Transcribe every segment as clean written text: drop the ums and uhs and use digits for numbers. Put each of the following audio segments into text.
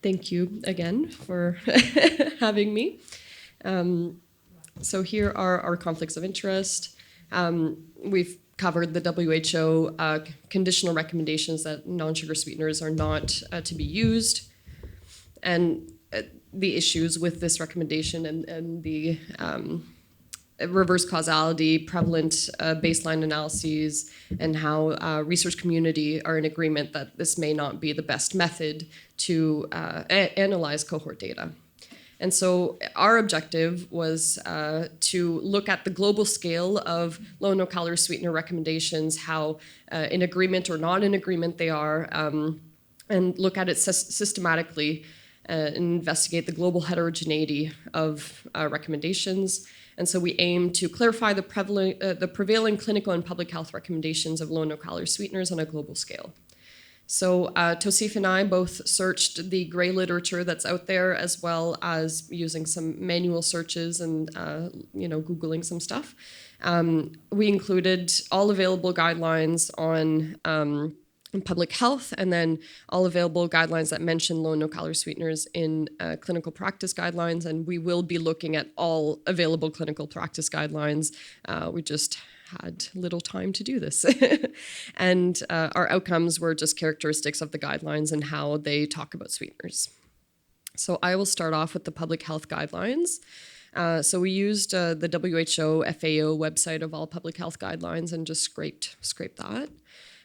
Thank you again for having me. So here are our conflicts of interest. We've covered the WHO conditional recommendations that non-sugar sweeteners are not to be used, and the issues with this recommendation and the reverse causality, prevalent baseline analyses, and how research community are in agreement that this may not be the best method to analyze cohort data. And so our objective was to look at the global scale of low and no-calorie sweetener recommendations, how in agreement or not in agreement they are, and look at it systematically and investigate the global heterogeneity of recommendations. And so we aim to clarify the prevailing clinical and public health recommendations of low and no-calorie sweeteners on a global scale. So Tauseef and I both searched the gray literature that's out there, as well as using some manual searches and Googling some stuff. We included all available guidelines on public health, and then all available guidelines that mention low and no-calorie sweeteners in clinical practice guidelines, and we will be looking at all available clinical practice guidelines. We just had little time to do this. And our outcomes were just characteristics of the guidelines and how they talk about sweeteners. So I will start off with the public health guidelines. So we used the WHO FAO website of all public health guidelines and just scraped that.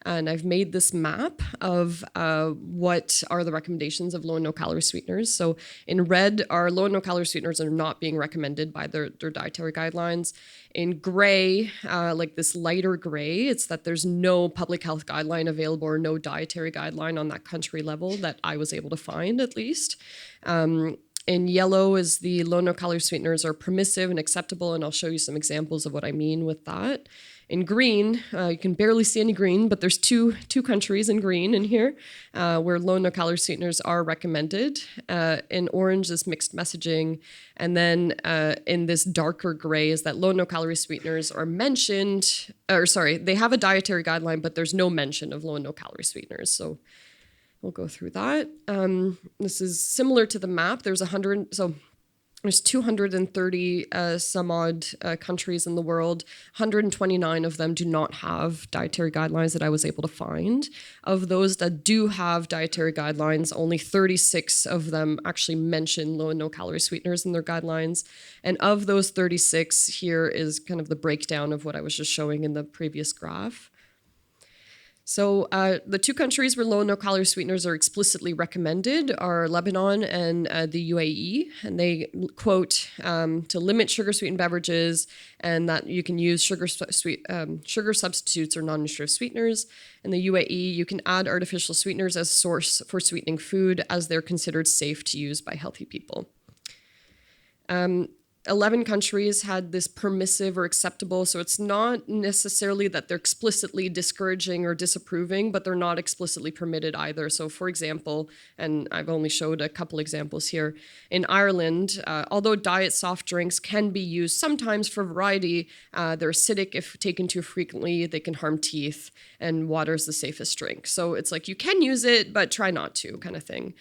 And I've made this map of what are the recommendations of low and no-calorie sweeteners. So in red, our low and no-calorie sweeteners are not being recommended by their dietary guidelines. In gray, like this lighter gray, it's that there's no public health guideline available or no dietary guideline on that country level that I was able to find, at least. In yellow is the low and no-calorie sweeteners are permissive and acceptable, and I'll show you some examples of what I mean with that. In green, you can barely see any green, but there's two countries in green in here where low and no-calorie sweeteners are recommended. In orange is mixed messaging, and then in this darker gray is that low and no-calorie sweeteners are mentioned, they have a dietary guideline, but there's no mention of low and no-calorie sweeteners. So we'll go through that. This is similar to the map. There's 230 some odd countries in the world. 129 of them do not have dietary guidelines that I was able to find. Of those that do have dietary guidelines, only 36 of them actually mention low and no-calorie sweeteners in their guidelines. And of those 36, here is kind of the breakdown of what I was just showing in the previous graph. So the two countries where low and no-calorie sweeteners are explicitly recommended are Lebanon and the UAE. And they quote to limit sugar-sweetened beverages and that you can use sugar substitutes or non-nutritive sweeteners. In the UAE, you can add artificial sweeteners as a source for sweetening food as they're considered safe to use by healthy people. 11 countries had this permissive or acceptable, so it's not necessarily that they're explicitly discouraging or disapproving, but they're not explicitly permitted either. So for example, and I've only showed a couple examples here, in Ireland, although diet soft drinks can be used sometimes for variety, they're acidic if taken too frequently, they can harm teeth, and water is the safest drink. So it's like you can use it, but try not to, kind of thing.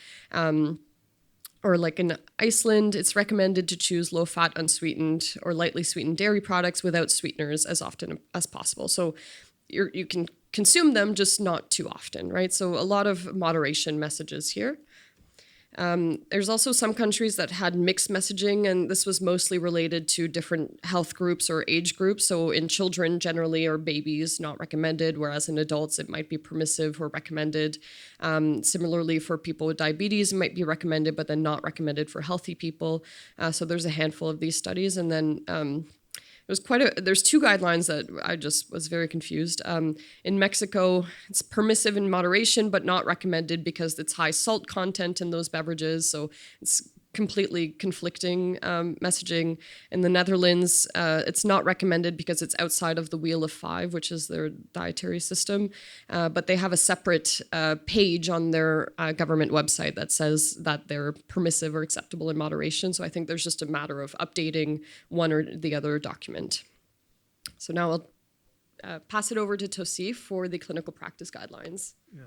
Or like in Iceland, it's recommended to choose low-fat, unsweetened, or lightly sweetened dairy products without sweeteners as often as possible. So you can consume them, just not too often, right? So a lot of moderation messages here. There's also some countries that had mixed messaging, and this was mostly related to different health groups or age groups. So in children generally or babies, not recommended, whereas in adults it might be permissive or recommended. Similarly, for people with diabetes, it might be recommended, but then not recommended for healthy people. So there's a handful of these studies, and then there's two guidelines that I just was very confused. In Mexico, it's permissive in moderation, but not recommended because it's high salt content in those beverages. So it's completely conflicting messaging. In the Netherlands, it's not recommended because it's outside of the Wheel of Five, which is their dietary system. But they have a separate page on their government website that says that they're permissive or acceptable in moderation. So I think there's just a matter of updating one or the other document. So now I'll pass it over to Tauseef for the clinical practice guidelines. Yeah.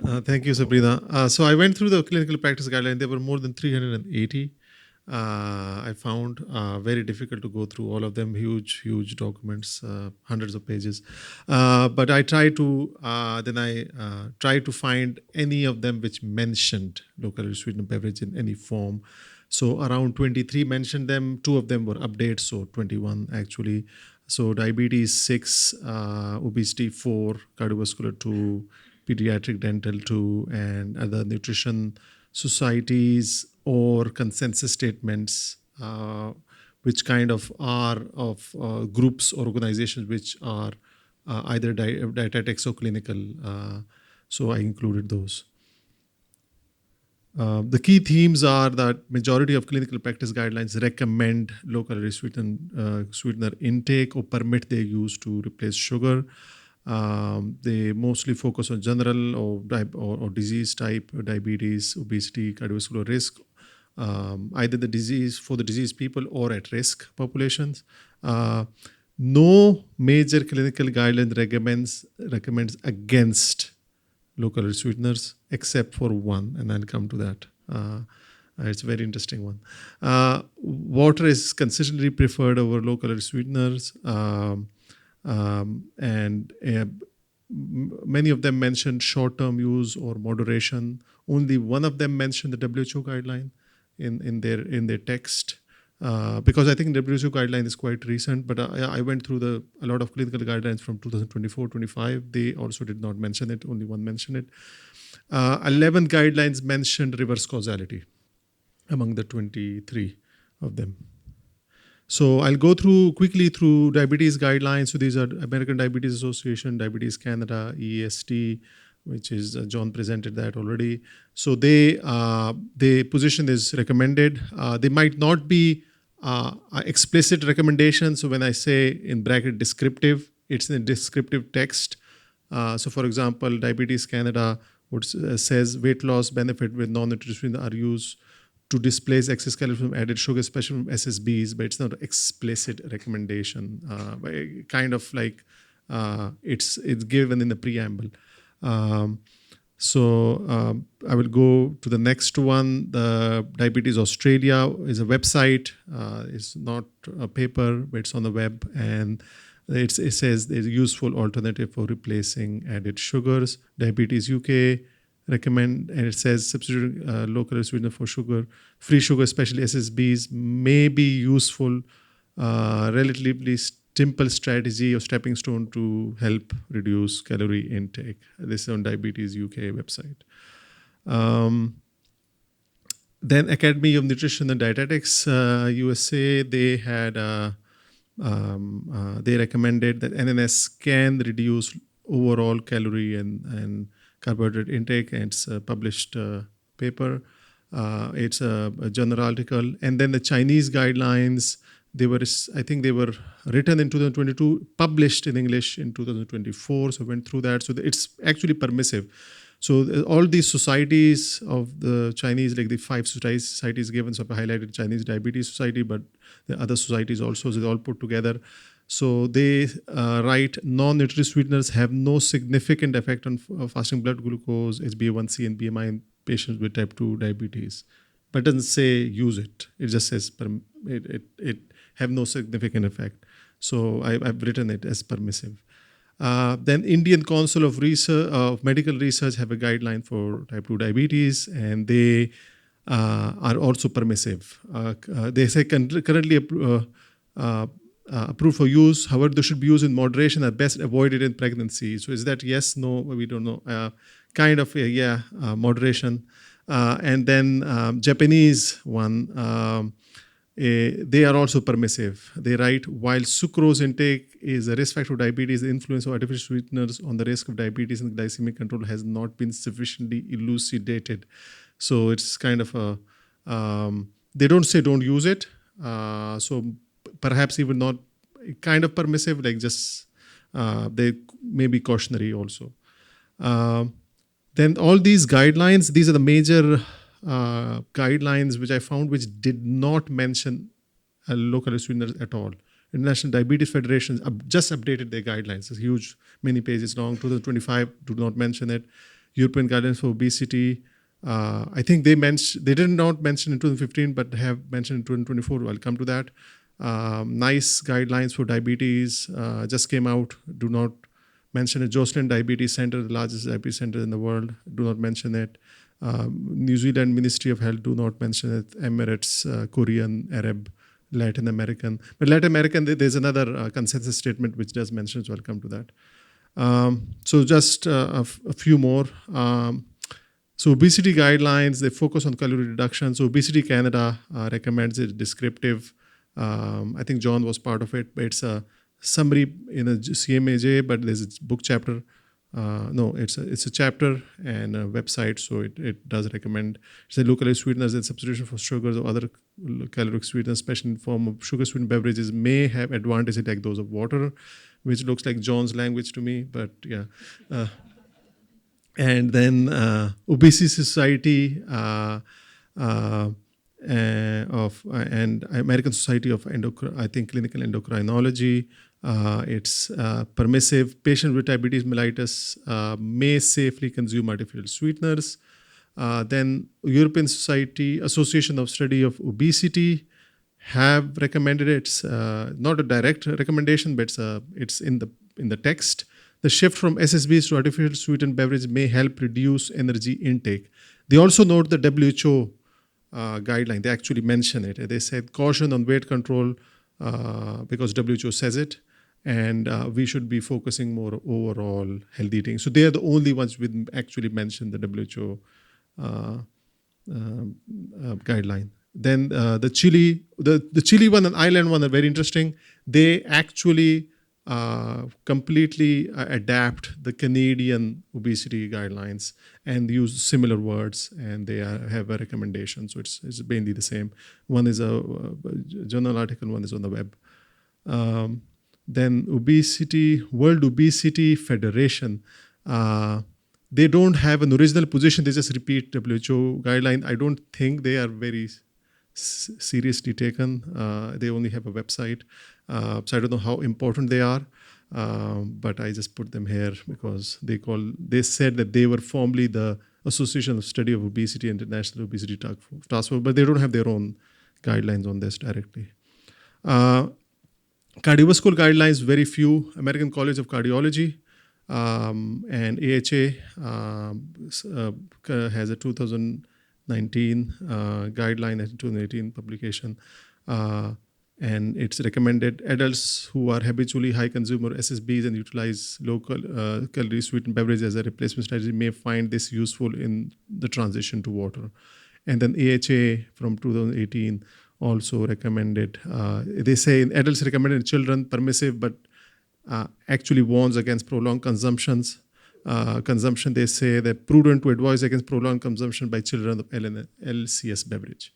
Thank you, Sabrina. So I went through the clinical practice guideline. There were more than 380. I found very difficult to go through all of them. Huge documents, hundreds of pages. But I tried to find any of them which mentioned locally sweetened beverage in any form. So around 23 mentioned them. Two of them were updates, so 21 actually. So diabetes 6, obesity 4, cardiovascular 2, pediatric dental 2, and other nutrition societies or consensus statements, which kind of are of groups or organizations which are either dietetics or clinical. So I included those. The key themes are that majority of clinical practice guidelines recommend low calorie sweetener intake or permit their use to replace sugar. They mostly focus on general or disease type, diabetes, obesity, cardiovascular risk, either the disease for the diseased people or at risk populations. No major clinical guideline recommends against low-calorie sweeteners, except for one, and I'll come to that. It's a very interesting one. Water is consistently preferred over low-calorie sweeteners, and many of them mentioned short-term use or moderation. Only one of them mentioned the WHO guideline in their text. Because I think WHO guideline is quite recent, but I went through a lot of clinical guidelines from 2024-25. They also did not mention it. Only one mentioned it. 11 guidelines mentioned reverse causality among the 23 of them. So I'll go quickly through diabetes guidelines. So these are American Diabetes Association, Diabetes Canada, EAST, which is John presented that already. So the position is recommended. They might not be explicit recommendation. So when I say in bracket descriptive, it's in a descriptive text. So for example, Diabetes Canada says weight loss benefit with non-nutrition are used to displace excess calories from added sugar, especially from SSBs, but it's not an explicit recommendation. Kind of like it's given in the preamble. So I will go to the next one. The Diabetes Australia is a website. It's not a paper, but it's on the web, and it says there's a useful alternative for replacing added sugars. Diabetes UK recommend, and it says substituting low-calorie sweetener for free sugar, especially SSBs, may be useful, relatively simple strategy or stepping stone to help reduce calorie intake. This is on Diabetes UK website. Then Academy of Nutrition and Dietetics USA, they had they recommended that NNS can reduce overall calorie and carbohydrate intake, and it's a published paper. It's a journal article. And then the Chinese guidelines, I think they were written in 2022, published in English in 2024. So I went through that. So it's actually permissive. So all these societies of the Chinese, like the 5 societies given, so I highlighted Chinese Diabetes Society, but the other societies also, so they all put together. So they write non-nutritive sweeteners have no significant effect on fasting blood glucose, HbA1c, and BMI in patients with type 2 diabetes. But it doesn't say use it. It just says it have no significant effect. So I've written it as permissive. Then Indian Council of Medical Research have a guideline for type 2 diabetes, and they are also permissive. They say currently approved for use. However, they should be used in moderation, at best avoided in pregnancy. So is that yes, no? We don't know. Kind of, moderation. And then Japanese one, they are also permissive. They write, while sucrose intake is a risk factor of diabetes, the influence of artificial sweeteners on the risk of diabetes and glycemic control has not been sufficiently elucidated. So it's kind of they don't say don't use it. So perhaps even not kind of permissive, like just they may be cautionary also. Then all these guidelines, these are the major guidelines which I found which did not mention low-calorie sweeteners at all. International Diabetes Federation just updated their guidelines. It's huge, many pages long. 2025 do not mention it. European guidelines for obesity. I think they did not mention in 2015, but have mentioned in 2024. I'll come to that. Nice guidelines for diabetes just came out. Do not mention it. Jocelyn Diabetes Center, the largest diabetes center in the world. Do not mention it. New Zealand Ministry of Health, do not mention it. Emirates, Korean, Arab, Latin American. But Latin American, there's another consensus statement which does mention, so I'll come to that. So just a few more. So obesity guidelines, they focus on calorie reduction. So Obesity Canada recommends it, descriptive. I think John was part of it, but it's a summary in a CMAJ, but there's a book chapter. No, it's a chapter and a website, so it does recommend. It's a low-calorie sweeteners and substitution for sugars or other caloric sweeteners, especially in form of sugar-sweetened beverages, may have advantages like those of water, which looks like John's language to me, but yeah. And then Obesity Society and American Society of Clinical Endocrinology. It's permissive. Patients with diabetes mellitus may safely consume artificial sweeteners. Then European Association of Study of Obesity have recommended it. It's not a direct recommendation, but it's in the text. The shift from SSBs to artificial sweetened beverage may help reduce energy intake. They also note the WHO guideline. They actually mention it. They said caution on weight control because WHO says it, and we should be focusing more overall healthy eating. So they are the only ones who actually mention the WHO guideline. Then the Chile one and Ireland one are very interesting. They actually completely adapt the Canadian obesity guidelines and use similar words, and they have a recommendation. So it's mainly the same. One is a journal article, one is on the web. Then World Obesity Federation. They don't have an original position. They just repeat WHO guideline. I don't think they are very seriously taken. They only have a website. So I don't know how important they are, but I just put them here because they said that they were formerly the Association of Study of Obesity, International Obesity Task Force, but they don't have their own guidelines on this directly. Cardiovascular guidelines, very few. American College of Cardiology and AHA has a 2019 guideline, and 2018 publication. And it's recommended adults who are habitually high consumer SSBs and utilize local calorie sweetened beverage as a replacement strategy may find this useful in the transition to water. And then AHA from 2018 also recommended. They say in adults recommended, in children permissive, but actually warns against prolonged consumption. They say that prudent to advise against prolonged consumption by children of LCS beverage.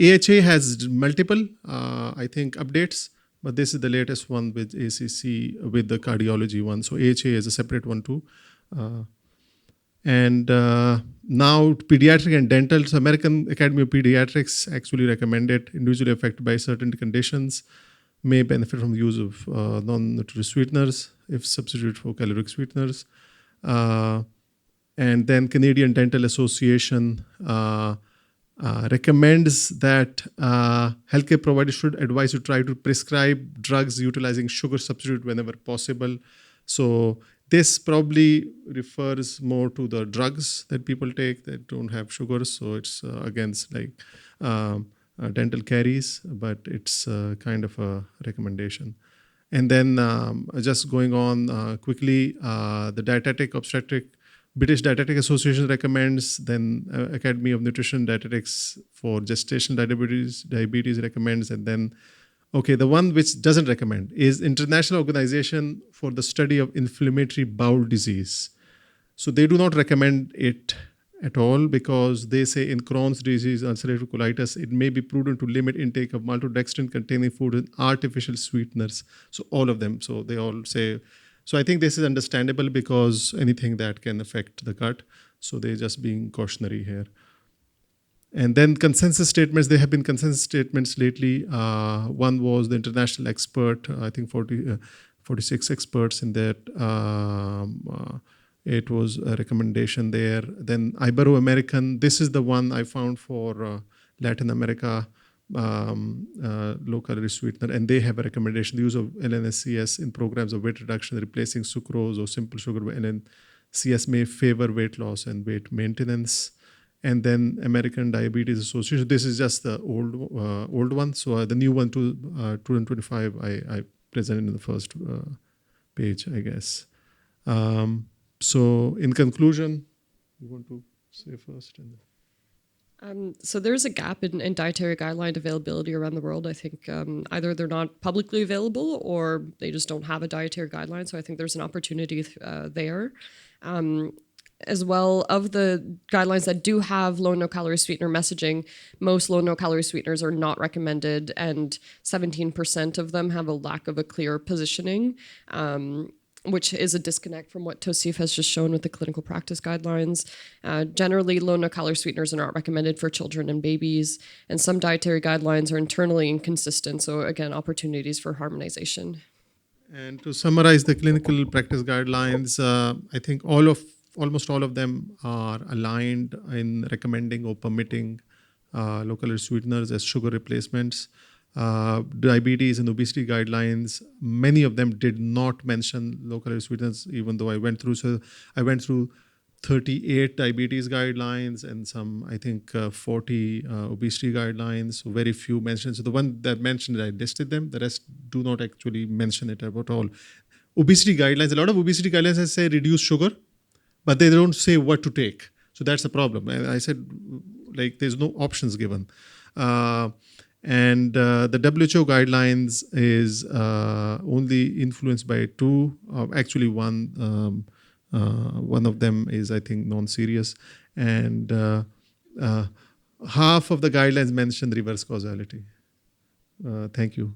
AHA has multiple, I think, updates, but this is the latest one with ACC with the cardiology one. So AHA is a separate one too. And now pediatric and dental. So American Academy of Pediatrics actually recommended individually affected by certain conditions may benefit from the use of non-nutritious sweeteners if substituted for caloric sweeteners. And then Canadian Dental Association recommends that healthcare providers should advise to try to prescribe drugs utilizing sugar substitute whenever possible. So this probably refers more to the drugs that people take that don't have sugar. So it's against like dental caries, but it's kind of a recommendation. And then just going on quickly, the British Dietetic Association recommends, then Academy of Nutrition Dietetics for gestational diabetes recommends, and then, the one which doesn't recommend is International Organization for the Study of Inflammatory Bowel Disease. So they do not recommend it at all because they say in Crohn's disease, ulcerative colitis, it may be prudent to limit intake of maltodextrin-containing food and artificial sweeteners. So all of them, so they all say. So I think this is understandable because anything that can affect the gut. So they're just being cautionary here. And then consensus statements, there have been consensus statements lately. One was the international expert, I think 46 experts in that. It was a recommendation there. Then Ibero-American, this is the one I found for Latin America, low-calorie sweetener, and they have a recommendation, the use of LNSCS in programs of weight reduction, replacing sucrose or simple sugar. LNCS may favor weight loss and weight maintenance. And then American Diabetes Association. This is just the old one. So the new one, 2025, I presented in the first page, I guess. So in conclusion, you want to say first? So there's a gap in dietary guideline availability around the world. I think either they're not publicly available or they just don't have a dietary guideline. So I think there's an opportunity there. As well, of the guidelines that do have low and no calorie sweetener messaging, most low and no calorie sweeteners are not recommended, and 17% of them have a lack of a clear positioning, which is a disconnect from what Tauseef has just shown with the clinical practice guidelines. Generally, low and no calorie sweeteners are not recommended for children and babies, and some dietary guidelines are internally inconsistent. So again, opportunities for harmonization. And to summarize the clinical practice guidelines, I think almost all of them are aligned in recommending or permitting low-calorie sweeteners as sugar replacements. Diabetes and obesity guidelines, many of them did not mention low-calorie sweeteners, even though I went through 38 diabetes guidelines and some, I think, 40 obesity guidelines. So very few mentioned. So the one that mentioned, I listed them. The rest do not actually mention it at all. Obesity guidelines, a lot of obesity guidelines say reduce sugar, but they don't say what to take. So that's the problem. And I said, like, there's no options given. And the WHO guidelines is only influenced by two. Actually, one of them is, I think, non-serious. And half of the guidelines mention reverse causality. Thank you.